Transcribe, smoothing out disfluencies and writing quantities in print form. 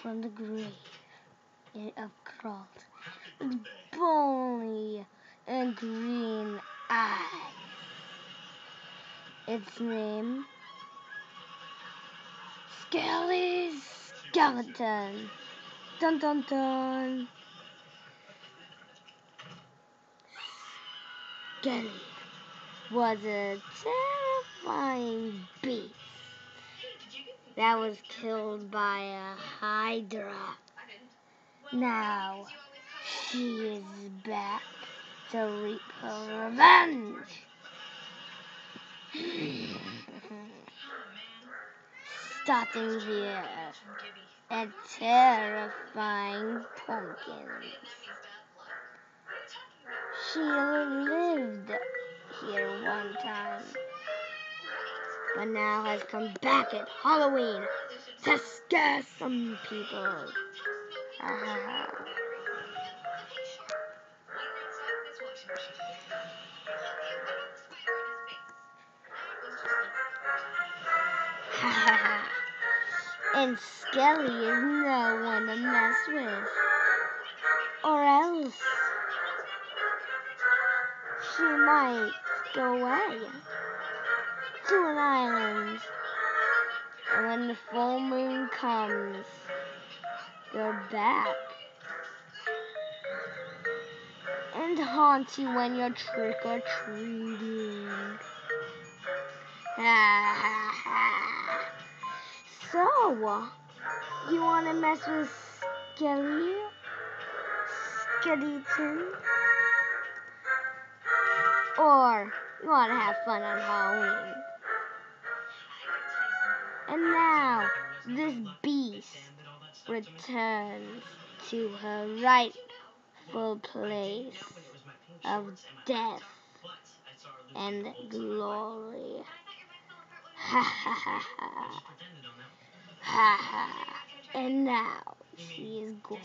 from the grave of crawled with bony and green eyes. Its name, Skelly's Skeleton. Dun dun dun. Skelly was a terrifying beast that was killed by a Hydra. Now she is back to reap her revenge. Starting here at terrifying pumpkins. She lived here one time, but now has come back at Halloween to scare some people. And Skelly is no one to mess with, or else she might go away to an island, and when the full moon comes, go back and haunt you when you're trick-or-treating. So, you want to mess with Skelly? Skeleton? Or you want to have fun on Halloween? And now, this beast returns to her rightful place of death and glory. Ha ha ha ha. Ha ha. And now she is gone.